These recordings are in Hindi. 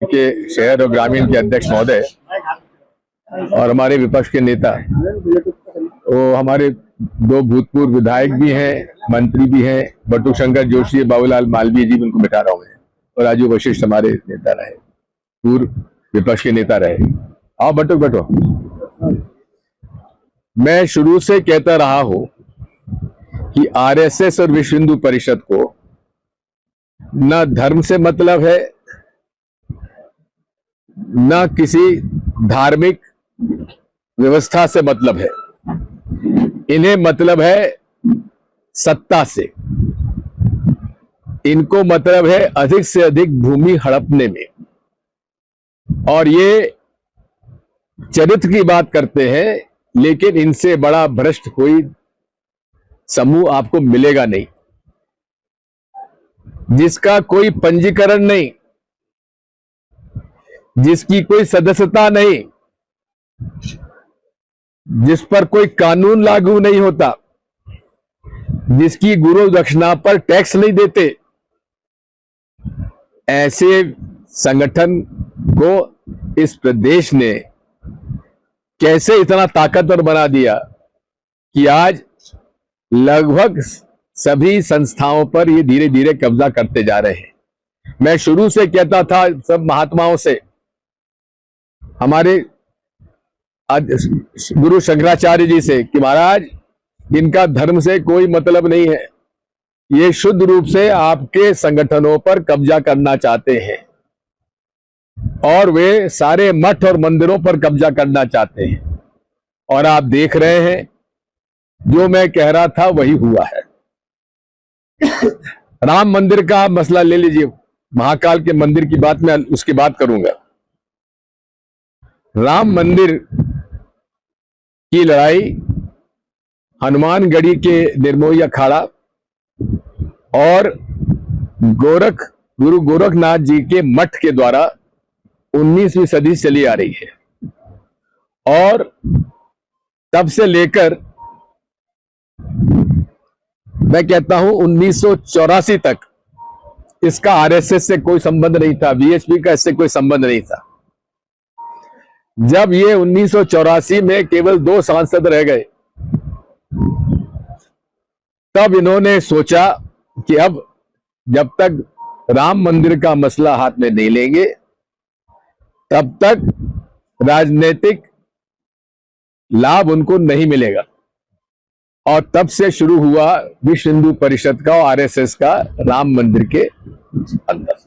के शहर और ग्रामीण के अध्यक्ष महोदय और हमारे विपक्ष के नेता, वो हमारे दो भूतपूर्व विधायक भी हैं, मंत्री भी हैं, बटुक शंकर जोशी, बाबूलाल मालवीय जी, उनको बिठा रहा हूं मैं, और राजू वशिष्ठ हमारे नेता रहे, पूर्व विपक्ष के नेता रहे। आओ बटुक बैठो। मैं शुरू से कहता रहा हूं कि आरएसएस और विश्व हिंदू परिषद को न धर्म से मतलब है, न किसी धार्मिक व्यवस्था से मतलब है। इन्हें मतलब है सत्ता से। इनको मतलब है अधिक से अधिक भूमि हड़पने में। और ये चरित्र की बात करते हैं, लेकिन इनसे बड़ा भ्रष्ट कोई समूह आपको मिलेगा नहीं, जिसका कोई पंजीकरण नहीं, जिसकी कोई सदस्यता नहीं, जिस पर कोई कानून लागू नहीं होता, जिसकी गुरु दक्षिणा पर टैक्स नहीं देते। ऐसे संगठन को इस प्रदेश ने कैसे इतना ताकतवर बना दिया कि आज लगभग सभी संस्थाओं पर ये धीरे धीरे कब्जा करते जा रहे हैं। मैं शुरू से कहता था सब महात्माओं से, हमारे गुरु शंकराचार्य जी से, कि महाराज इनका धर्म से कोई मतलब नहीं है, ये शुद्ध रूप से आपके संगठनों पर कब्जा करना चाहते हैं और वे सारे मठ और मंदिरों पर कब्जा करना चाहते हैं। और आप देख रहे हैं, जो मैं कह रहा था वही हुआ है। राम मंदिर का मसला ले लीजिए, महाकाल के मंदिर की बात मैं उसकी बात करूंगा। राम मंदिर की लड़ाई हनुमानगढ़ी के निर्मोही अखाड़ा और गुरु गोरखनाथ जी के मठ के द्वारा 19वीं सदी चली आ रही है। और तब से लेकर मैं कहता हूं 1984 तक इसका आरएसएस से कोई संबंध नहीं था, वीएचपी का इससे कोई संबंध नहीं था। जब ये 1984 में केवल 2 सांसद रह गए, तब इन्होंने सोचा कि अब जब तक राम मंदिर का मसला हाथ में नहीं लेंगे, तब तक राजनीतिक लाभ उनको नहीं मिलेगा। और तब से शुरू हुआ विश्व हिंदू परिषद का और आरएसएस का राम मंदिर के अंदर।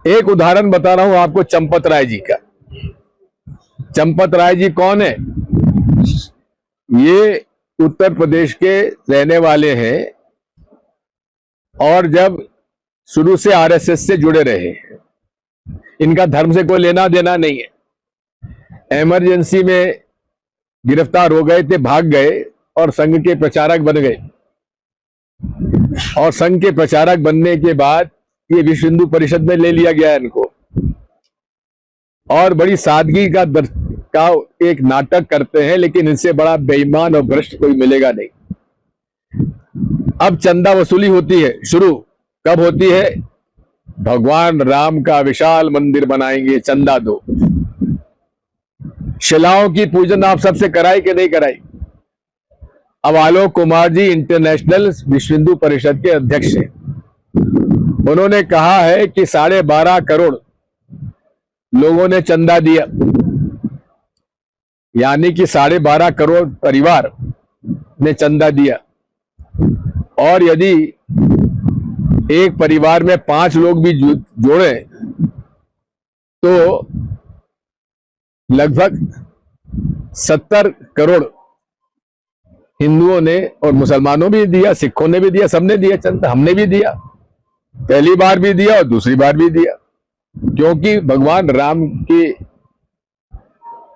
एक उदाहरण बता रहा हूं आपको चंपत राय जी का। चंपत राय जी कौन है? ये उत्तर प्रदेश के रहने वाले हैं और जब शुरू से आरएसएस से जुड़े रहे हैं। इनका धर्म से कोई लेना देना नहीं है। इमरजेंसी में गिरफ्तार हो गए थे, भाग गए और संघ के प्रचारक बन गए। और संघ के प्रचारक बनने के बाद ये विश्व हिंदू परिषद में ले लिया गया इनको, और बड़ी सादगी का एक नाटक करते हैं, लेकिन इनसे बड़ा बेईमान और भ्रष्ट कोई मिलेगा नहीं। अब चंदा वसूली होती है, शुरू कब होती है? भगवान राम का विशाल मंदिर बनाएंगे, चंदा दो। शिलाओं की पूजन आप सबसे कराई कि नहीं कराई? अब आलोक कुमार जी इंटरनेशनल विश्व हिंदू परिषद के अध्यक्ष हैं। उन्होंने कहा है कि 12.5 करोड़ लोगों ने चंदा दिया, यानी कि 12.5 करोड़ परिवार ने चंदा दिया। और यदि एक परिवार में 5 लोग भी जोड़े तो लगभग 70 करोड़ हिंदुओं ने और मुसलमानों भी दिया, सिखों ने भी दिया, सबने दिया चंदा। हमने भी दिया, पहली बार भी दिया और दूसरी बार भी दिया, क्योंकि भगवान राम की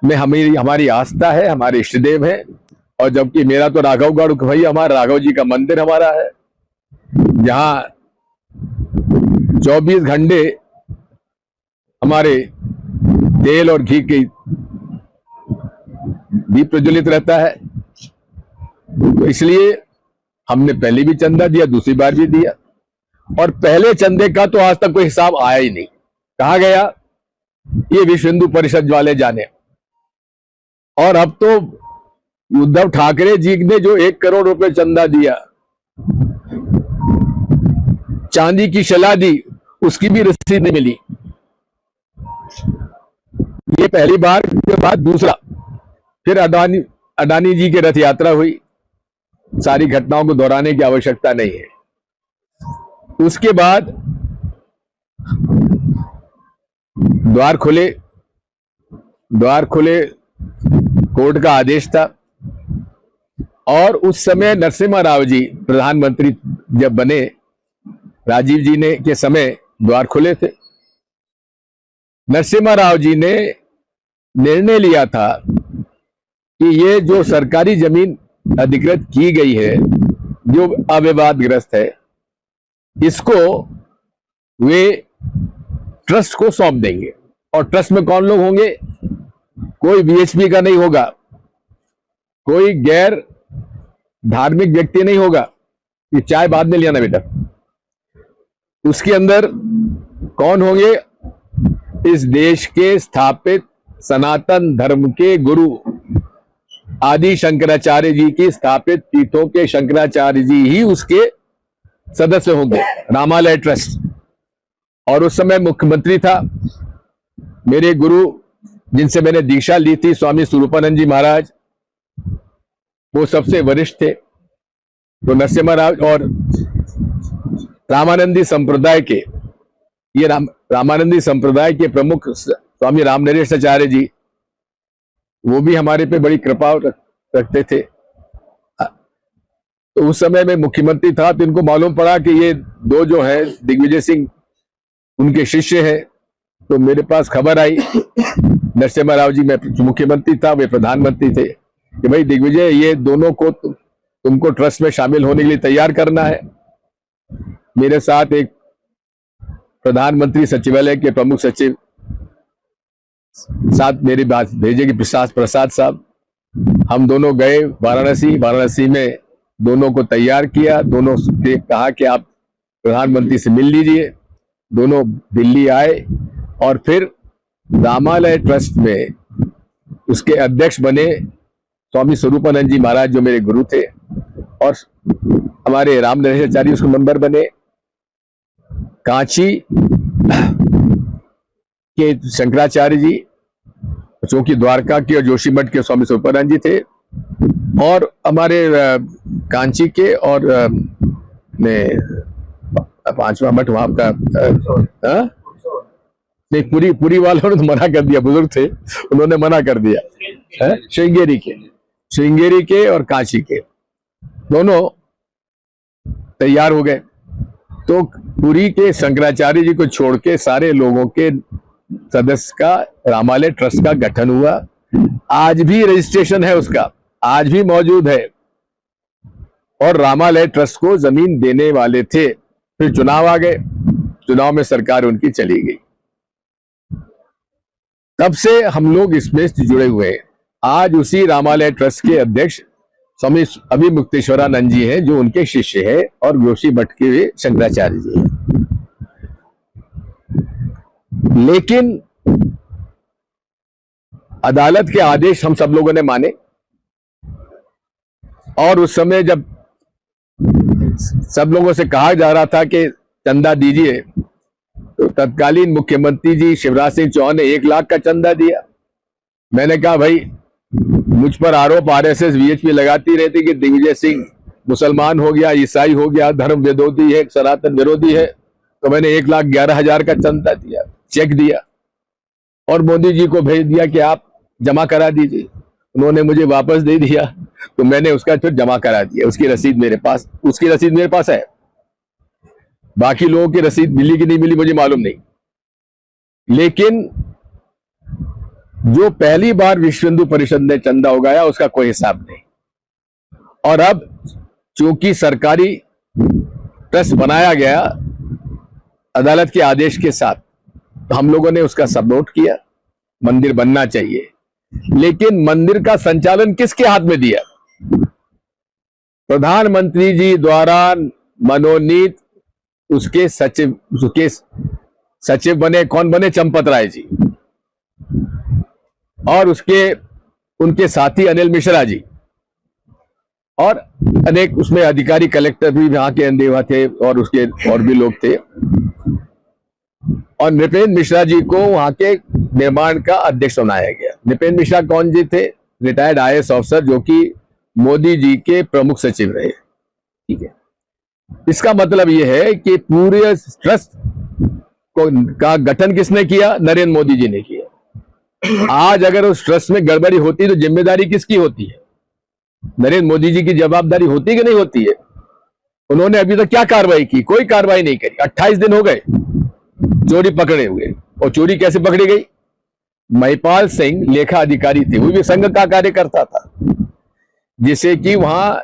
में हमारी आस्था है, हमारे इष्टदेव हैं। और जबकि मेरा तो राघवगढ़ भाई, हमारा राघव जी का मंदिर हमारा है, जहां 24 घंटे हमारे तेल और घी की दीप प्रज्वलित रहता है। तो इसलिए हमने पहले भी चंदा दिया, दूसरी बार भी दिया। और पहले चंदे का तो आज तक कोई हिसाब आया ही नहीं। कहा गया ये विश्व हिंदू परिषद वाले जाने। और अब तो उद्धव ठाकरे जी ने जो 1 करोड़ रुपए चंदा दिया, चांदी की शला दी, उसकी भी रसीद नहीं मिली। ये पहली बार के बाद दूसरा, फिर अडानी जी की रथ यात्रा हुई। सारी घटनाओं को दोहराने की आवश्यकता नहीं है। उसके बाद द्वार खुले कोर्ट का आदेश था। और उस समय नरसिम्हा राव जी प्रधानमंत्री जब बने, राजीव जी ने के समय द्वार खुले थे। नरसिम्हा राव जी ने निर्णय लिया था कि ये जो सरकारी जमीन अधिकृत की गई है, जो अविवादग्रस्त है, इसको वे ट्रस्ट को सौंप देंगे। और ट्रस्ट में कौन लोग होंगे? कोई वीएचपी का नहीं होगा, कोई गैर धार्मिक व्यक्ति नहीं होगा। ये चाय बाद में लिया बेटा। उसके अंदर कौन होंगे? इस देश के स्थापित सनातन धर्म के गुरु आदि शंकराचार्य जी की स्थापित पीठों के शंकराचार्य जी ही उसके सदस्य होंगे, रामालय ट्रस्ट। और उस समय मुख्यमंत्री था मेरे गुरु, जिनसे मैंने दीक्षा ली थी, स्वामी स्वरूपानंद जी महाराज, वो सबसे वरिष्ठ थे। तो नरसिम्हा राव और रामानंदी संप्रदाय के, ये रामानंदी संप्रदाय के प्रमुख स्वामी रामनरेश आचार्य जी, वो भी हमारे पे बड़ी कृपा रखते थे। तो उस समय में मुख्यमंत्री था, तो इनको मालूम पड़ा कि ये दो जो है दिग्विजय सिंह उनके शिष्य हैं। तो मेरे पास खबर आई, नरसिम्हा राव जी, मैं मुख्यमंत्री था, वे प्रधानमंत्री थे, कि भाई दिग्विजय, ये दोनों को तुमको ट्रस्ट में शामिल होने के लिए तैयार करना है। मेरे साथ एक प्रधानमंत्री सचिवालय के प्रमुख सचिव साथ मेरी बात भेजे कि प्रसाद साहब, हम दोनों गए वाराणसी में दोनों को तैयार किया। दोनों से कहा कि आप प्रधानमंत्री से मिल लीजिए। दोनों दिल्ली आए और फिर रामालय ट्रस्ट में उसके अध्यक्ष बने स्वामी स्वरूपानंद जी महाराज, जो मेरे गुरु थे, और हमारे रामनरेशाचार्य उसके मेंबर बने। कांची के शंकराचार्य जी, चौकी द्वारका के और जोशीमठ के स्वामी स्वरूपानंद जी थे। और हमारे कांची के और पांचवा मठ वहां का नहीं, पूरी वालों ने तो मना कर दिया, बुजुर्ग थे, उन्होंने मना कर दिया। श्रृंगेरी के और कांची के दोनों तैयार हो गए। तो पुरी के शंकराचार्य जी को छोड़ के सारे लोगों के सदस्य का रामालय ट्रस्ट का गठन हुआ। आज भी रजिस्ट्रेशन है उसका, आज भी मौजूद है। और रामालय ट्रस्ट को जमीन देने वाले थे, फिर चुनाव आ गए, चुनाव में सरकार उनकी चली गई। तब से हम लोग इसमें जुड़े हुए हैं। आज उसी रामालय ट्रस्ट के अध्यक्ष स्वामी अभिमुक्तेश्वरानंद जी हैं, जो उनके शिष्य हैं और जोशी मठ के शंकराचार्य जी हैं। लेकिन अदालत के आदेश हम सब लोगों ने माने। और उस समय जब सब लोगों से कहा जा रहा था कि चंदा दीजिए, तो तत्कालीन मुख्यमंत्री जी शिवराज सिंह चौहान ने 1 लाख का चंदा दिया। मैंने कहा भाई, मुझ पर आरोप आरएसएस वीएचपी लगाती रहती कि दिग्विजय सिंह मुसलमान हो गया, ईसाई हो गया, धर्म विरोधी है, सनातन विरोधी है। तो मैंने 1,11,000 का चंदा दिया, चेक दिया और मोदी जी को भेज दिया कि आप जमा करा दीजिए। उन्होंने मुझे वापस दे दिया, तो मैंने उसका फिर जमा करा दिया। उसकी रसीद मेरे पास है। बाकी लोगों की रसीद मिली कि नहीं मिली मुझे मालूम नहीं। लेकिन जो पहली बार विश्व हिंदू परिषद ने चंदा उगाया, उसका कोई हिसाब नहीं। और अब चूंकि सरकारी ट्रस्ट बनाया गया अदालत के आदेश के साथ, तो हम लोगों ने उसका सपोर्ट किया, मंदिर बनना चाहिए। लेकिन मंदिर का संचालन किसके हाथ में दिया? प्रधानमंत्री जी द्वारा मनोनीत उसके सचिव बने, कौन बने? चंपत राय जी, और उनके साथी अनिल मिश्रा जी, और अनेक उसमें अधिकारी, कलेक्टर भी वहां के अंदेवा थे, और उसके और भी लोग थे। और नृपेंद्र मिश्रा जी को वहां के निर्माण का अध्यक्ष बनाया गया। नृपेंद्र मिश्रा कौन जी थे? रिटायर्ड IAS ऑफिसर, जो कि मोदी जी के प्रमुख सचिव रहे। ठीक है, इसका मतलब यह है कि पूरे ट्रस्ट का गठन किसने किया? नरेंद्र मोदी जी ने किया। आज अगर उस ट्रस्ट में गड़बड़ी होती तो जिम्मेदारी किसकी होती है? नरेंद्र मोदी जी की जवाबदारी होती कि नहीं होती है? उन्होंने अभी तक क्या कार्रवाई की? कोई कार्रवाई नहीं करी। 28 दिन हो गए चोरी पकड़े हुए। और चोरी कैसे पकड़ी गई? महिपाल सिंह लेखा अधिकारी थे, वो भी संघ का कार्यकर्ता था, जिसे कि वहां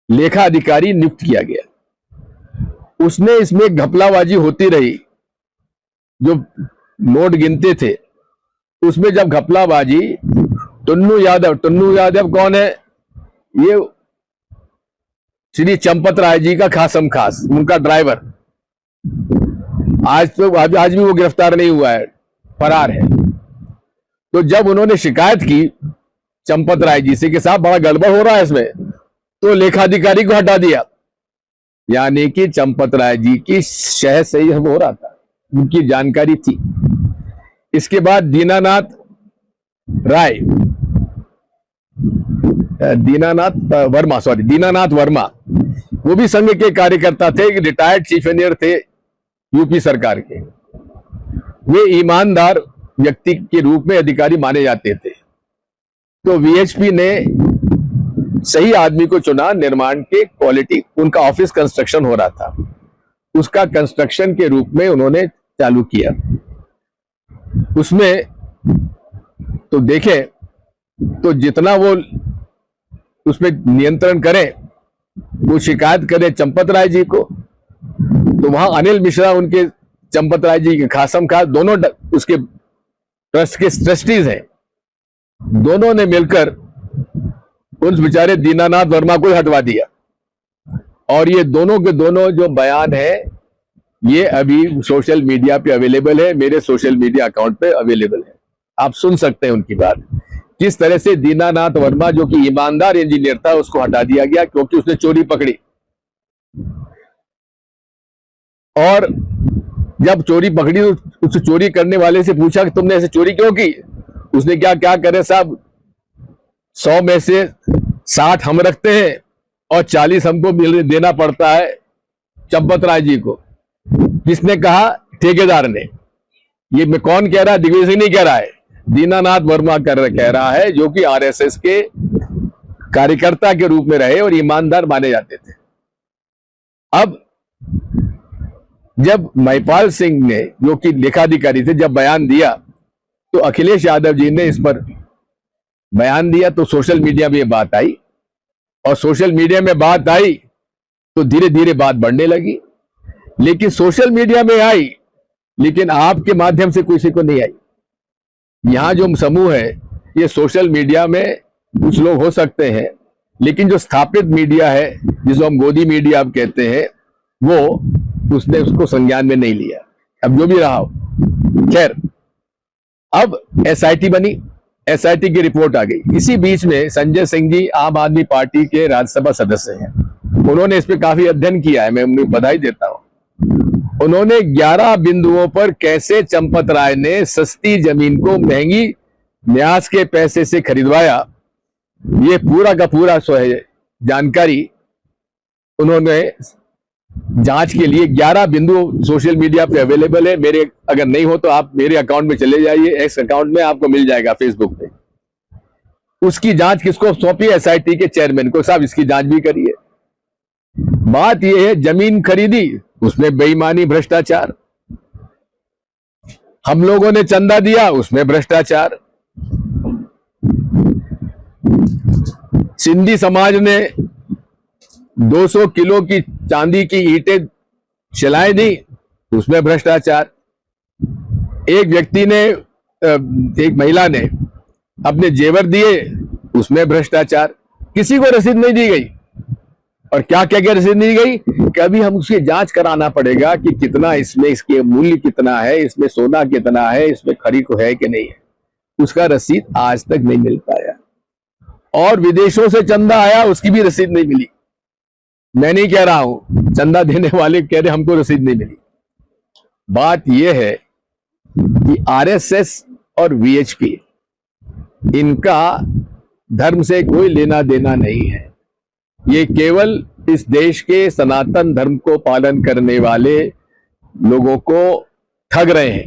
लेखा अधिकारी नियुक्त किया गया। उसने इसमें घपलाबाजी होती रही, जो नोट गिनते थे उसमें जब घपलाबाजी, टुन्नू यादव कौन है? ये श्री चंपत राय जी का खासम खास, उनका ड्राइवर। आज भी वो गिरफ्तार नहीं हुआ है, फरार है। तो जब उन्होंने शिकायत की चंपत राय जी से कि साहब बड़ा गड़बड़ हो रहा है इसमें, तो लेखाधिकारी को हटा दिया। यानी कि चंपत राय जी की शहर से ही हो रहा था, उनकी जानकारी थी। इसके बाद दीनानाथ वर्मा, वो भी संघ के कार्यकर्ता थे, रिटायर्ड चीफ इंजीनियर थे यूपी सरकार के। वे ईमानदार व्यक्ति के रूप में अधिकारी माने जाते थे। तो VHP ने सही आदमी को चुना। निर्माण के क्वालिटी, उनका ऑफिस कंस्ट्रक्शन हो रहा था, उसका कंस्ट्रक्शन के रूप में उन्होंने चालू किया। उसमें तो देखें तो जितना वो उसमें नियंत्रण करें, वो शिकायत करे चंपत राय जी को, तो वहां अनिल मिश्रा उनके चंपत राय जी के खासम खास, दोनों उसके ट्रस्ट के ट्रस्टीज हैं, दोनों ने मिलकर उस बेचारे दीनानाथ वर्मा को हटवा दिया। और ये दोनों के दोनों जो बयान है, ये अभी सोशल मीडिया पे अवेलेबल है, मेरे सोशल मीडिया अकाउंट पे अवेलेबल है, आप सुन सकते हैं उनकी बात। किस तरह से दीनानाथ वर्मा, जो कि ईमानदार इंजीनियर था, उसको हटा दिया गया क्योंकि उसने चोरी पकड़ी। और जब चोरी पकड़ी तो उस चोरी करने वाले से पूछा कि तुमने ऐसे चोरी क्यों की? उसने क्या करे साहब, 100 में से 60 हम रखते हैं और 40 हमको देना पड़ता है चंपत राय जी को। किसने कहा? ठेकेदार ने। ये मैं कौन कह रहा है? दिग्विजय सिंह नहीं कह रहा है, दीनानाथ वर्मा कह रहा है, जो कि RSS के कार्यकर्ता के रूप में रहे और ईमानदार माने जाते थे। अब जब महिपाल सिंह ने, जो कि लेखाधिकारी थे, जब बयान दिया, तो अखिलेश यादव जी ने इस पर बयान दिया, तो सोशल मीडिया में ये बात आई, और सोशल मीडिया में बात आई तो धीरे धीरे बात बढ़ने लगी। लेकिन सोशल मीडिया में आई, लेकिन आपके माध्यम से किसी को नहीं आई। यहां जो समूह है, ये सोशल मीडिया में कुछ लोग हो सकते हैं, लेकिन जो स्थापित मीडिया है, जिसको हम गोदी मीडिया आप कहते हैं, उसने उसको संज्ञान में नहीं लिया। अब जो भी रहा हो, खैर, अब SIT बनी, SIT की रिपोर्ट आ गई। इसी बीच में संजय सिंह जी आम आदमी पार्टी के राज्यसभा सदस्य हैं, उन्होंने इस पे काफी अध्ययन किया है, मैं उन्हें बधाई देता हूं। उन्होंने 11 बिंदुओं पर कैसे चंपत राय ने सस्ती जमीन को महंगी न्यास के पैसे से खरीदवाया, ये पूरा का पूरा जानकारी उन्होंने जांच के लिए 11 बिंदु सोशल मीडिया पे अवेलेबल है। मेरे अगर नहीं हो तो आप मेरे अकाउंट में चले जाइए, एक्स अकाउंट में आपको मिल जाएगा, फेसबुक पे। उसकी जांच किसको सौंपी? SIT के चेयरमैन को, साहब इसकी जांच भी करिए। बात यह है, जमीन खरीदी, उसमें बेईमानी, भ्रष्टाचार। हम लोगों ने चंदा दिया, उसमें भ्रष्टाचार। सिंधी समाज ने 200 किलो की चांदी की ईंटें शिलाएं दी, उसमें भ्रष्टाचार। एक व्यक्ति ने, एक महिला ने अपने जेवर दिए, उसमें भ्रष्टाचार। किसी को रसीद नहीं दी गई। और क्या क्या क्या रसीद नहीं गई, कभी हम उसकी जांच कराना पड़ेगा कि कितना इसमें, इसके मूल्य कितना है, इसमें सोना कितना है, इसमें खरी को है कि नहीं है। उसका रसीद आज तक नहीं मिल पाया। और विदेशों से चंदा आया, उसकी भी रसीद नहीं मिली। मैं नहीं कह रहा हूं, चंदा देने वाले कह रहे हमको रसीद नहीं मिली। बात यह है कि आरएसएस और वीएचपी, इनका धर्म से कोई लेना देना नहीं है। ये केवल इस देश के सनातन धर्म को पालन करने वाले लोगों को ठग रहे हैं।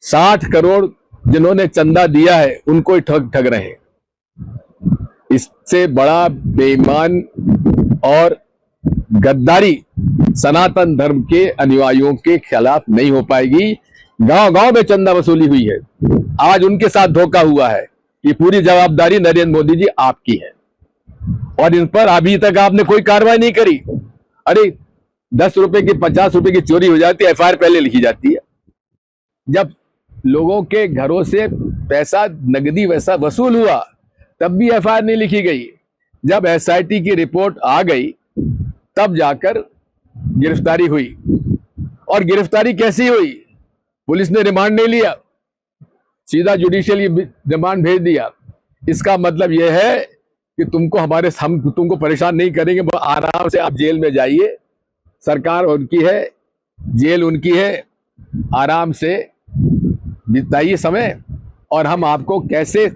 60 करोड़ जिन्होंने चंदा दिया है उनको ही ठग रहे हैं। इससे बड़ा बेईमान और गद्दारी सनातन धर्म के अनुयायियों के खिलाफ नहीं हो पाएगी। गांव गांव में चंदा वसूली हुई है, आज उनके साथ धोखा हुआ है। ये पूरी जवाबदारी नरेंद्र मोदी जी आपकी है, और इन पर अभी तक आपने कोई कार्रवाई नहीं करी। अरे 10 रुपए की 50 रुपए की चोरी हो जाती है, एफआईआर पहले लिखी जाती है। जब लोगों के घरों से पैसा नगदी वैसा वसूल हुआ तब भी एफआईआर नहीं लिखी गई। जब एसआईटी की रिपोर्ट आ गई तब जाकर गिरफ्तारी हुई। और गिरफ्तारी कैसी हुई? पुलिस ने रिमांड नहीं लिया, सीधा जुडिशियल रिमांड भेज दिया। इसका मतलब यह है कि हम तुमको परेशान नहीं करेंगे, आराम से आप जेल में जाइए। सरकार उनकी है, जेल उनकी है, आराम से बिताइए समय, और हम आपको कैसे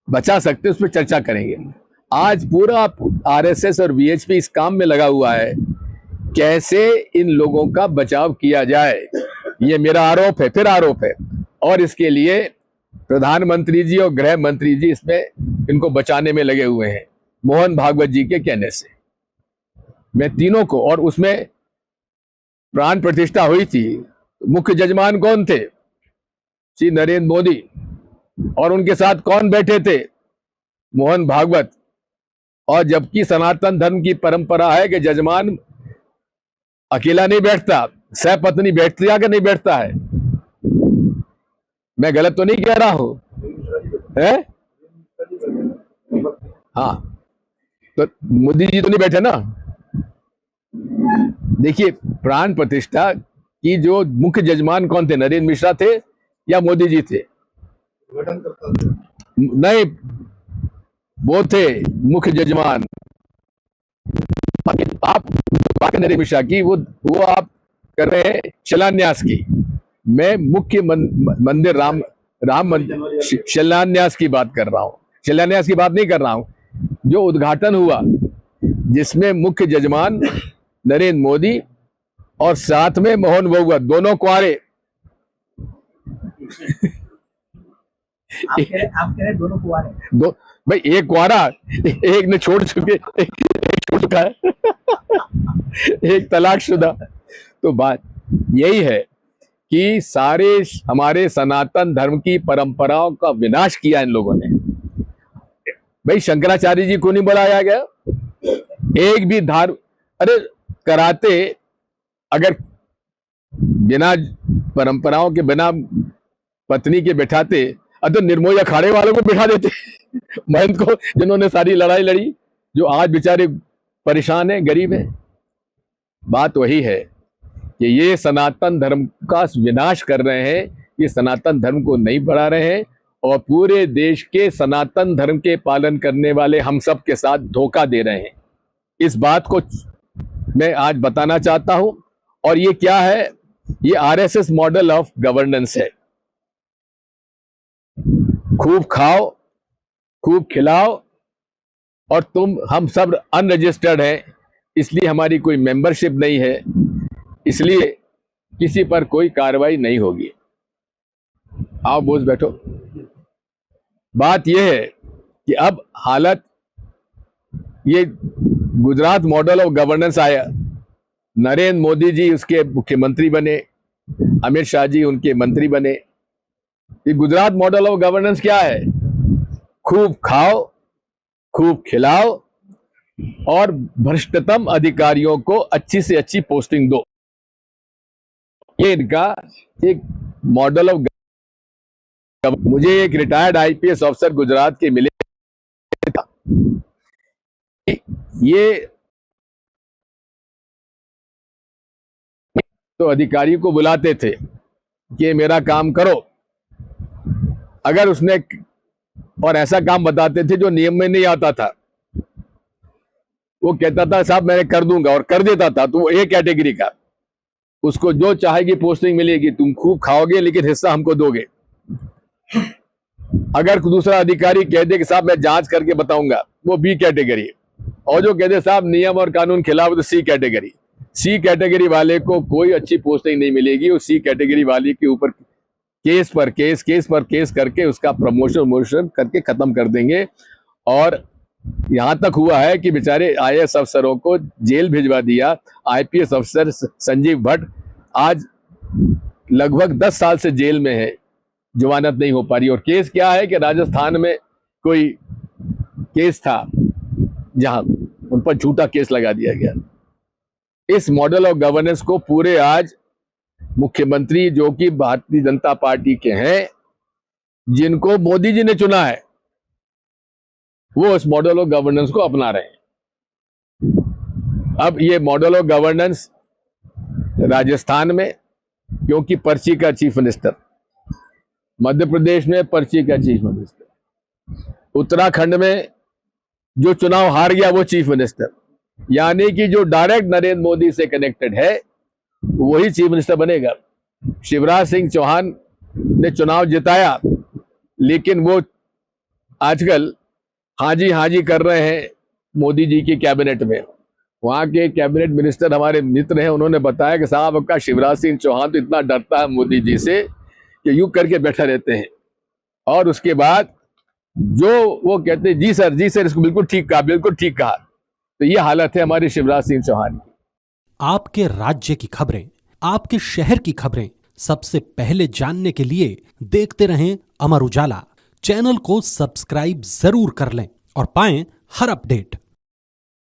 बचा सकते हैं उस पर चर्चा करेंगे। आज पूरा आरएसएस और वीएचपी इस काम में लगा हुआ है, कैसे इन लोगों का बचाव किया जाए। ये मेरा आरोप है, फिर आरोप है, और इसके लिए प्रधानमंत्री जी और गृह मंत्री जी इसमें इनको बचाने में लगे हुए हैं, मोहन भागवत जी के कहने से। मैं तीनों को, और उसमें प्राण प्रतिष्ठा हुई थी, मुख्य जजमान कौन थे? श्री नरेंद्र मोदी, और उनके साथ कौन बैठे थे? मोहन भागवत। और जबकि सनातन धर्म की परंपरा है कि जजमान अकेला नहीं बैठता, सहपत्नी बैठती है कि नहीं बैठता है। मैं गलत तो नहीं कह रहा हूं, है? हाँ, तो मोदी जी तो नहीं बैठे ना। देखिए, प्राण प्रतिष्ठा की जो मुख्य जजमान कौन थे? नरेंद्र मिश्रा थे या मोदी जी थे? नहीं, वो थे मुख्य जजमान। आप नरेंद्र मिश्रा की वो आप कर रहे हैं शिलान्यास की। मैं मुख्य मंदिर राम मंदिर शिलान्यास की बात कर रहा हूं, शिलान्यास की बात नहीं कर रहा हूं। जो उद्घाटन हुआ जिसमें मुख्य जजमान नरेंद्र मोदी और साथ में मोहन भागवत, दोनों कुंवारे। आप कह रहे दोनों कुंवारे? दो भाई, एक कुंवारा, एक ने छोड़ चुके, एक छोड़ चुका है, एक तलाकशुदा। तो बात यही है कि सारे हमारे सनातन धर्म की परंपराओं का विनाश किया इन लोगों ने। भाई, शंकराचार्य जी को नहीं बुलाया गया? एक भी अरे कराते अगर बिना परंपराओं के, बिना पत्नी के बैठाते, तो निर्मोही अखाड़े वालों को बैठा देते महंत को, जिन्होंने सारी लड़ाई लड़ी, जो आज बेचारे परेशान हैं, गरीब हैं। बात वही है कि ये सनातन धर्म का विनाश कर रहे हैं, ये सनातन धर्म को नहीं बढ़ा रहे हैं, और पूरे देश के सनातन धर्म के पालन करने वाले हम सब के साथ धोखा दे रहे हैं। इस बात को मैं आज बताना चाहता हूं। और ये क्या है? ये आरएसएस मॉडल ऑफ गवर्नेंस है। खूब खाओ, खूब खिलाओ, और हम सब अनरजिस्टर्ड हैं, इसलिए हमारी कोई मेंबरशिप नहीं है, इसलिए किसी पर कोई कार्रवाई नहीं होगी। आओ बोझ बैठो। बात यह है कि अब हालत, ये गुजरात मॉडल ऑफ गवर्नेंस आया, नरेंद्र मोदी जी उसके मुख्यमंत्री बने, अमित शाह जी उनके मंत्री बने। ये गुजरात मॉडल ऑफ गवर्नेंस क्या है? खूब खाओ, खूब खिलाओ, और भ्रष्टतम अधिकारियों को अच्छी से अच्छी पोस्टिंग दो। ये इनका एक मॉडल ऑफ। मुझे एक रिटायर्ड आईपीएस ऑफिसर गुजरात के मिले था, ये तो अधिकारी को बुलाते थे कि मेरा काम करो, अगर उसने और ऐसा काम बताते थे जो नियम में नहीं आता था, वो कहता था साहब मैं कर दूंगा और कर देता था, तो वो ए कैटेगरी का, उसको जो चाहेगी पोस्टिंग मिलेगी, तुम खूब खाओगे लेकिन हिस्सा हमको दोगे। अगर दूसरा अधिकारी कह दे कि साहब मैं जांच करके बताऊंगा, वो बी कैटेगरी, और जो कहते साहब नियम और कानून खिलाफ, तो सी कैटेगरी। सी कैटेगरी वाले को कोई अच्छी पोस्टिंग नहीं मिलेगी, उस सी कैटेगरी वाले के ऊपर केस पर केस करके उसका प्रमोशन करके खत्म कर देंगे। और यहां तक हुआ है कि बेचारे आईएएस अफसरों को जेल भिजवा दिया। आईपीएस अफसर संजीव भट्ट आज लगभग 10 साल से जेल में है, जमानत नहीं हो पा रही। और केस क्या है कि राजस्थान में कोई केस था जहां उन पर झूठा केस लगा दिया गया। इस मॉडल ऑफ गवर्नेंस को पूरे आज मुख्यमंत्री जो कि भारतीय जनता पार्टी के हैं, जिनको मोदी जी ने चुना है, वो इस मॉडल ऑफ गवर्नेंस को अपना रहे हैं। अब ये मॉडल ऑफ गवर्नेंस राजस्थान में क्योंकि पर्ची का चीफ मिनिस्टर, मध्य प्रदेश में पर्ची का चीफ मिनिस्टर, उत्तराखंड में जो चुनाव हार गया वो चीफ मिनिस्टर, यानी कि जो डायरेक्ट नरेंद्र मोदी से कनेक्टेड है वही चीफ मिनिस्टर बनेगा। शिवराज सिंह चौहान ने चुनाव जिताया, लेकिन वो आजकल हाजी कर रहे हैं मोदी जी की कैबिनेट में। वहां के कैबिनेट मिनिस्टर हमारे मित्र हैं, उन्होंने बताया कि साहब आपका शिवराज सिंह चौहान तो इतना डरता है मोदी जी से कि यूं करके बैठा रहते हैं, और उसके बाद जो वो कहते हैं जी सर इसको बिल्कुल ठीक कहा। तो ये हालत है हमारे शिवराज सिंह चौहान की। आपके राज्य की खबरें, आपके शहर की खबरें सबसे पहले जानने के लिए देखते रहें अमर उजाला। चैनल को सब्सक्राइब जरूर कर लें और पाएं हर अपडेट।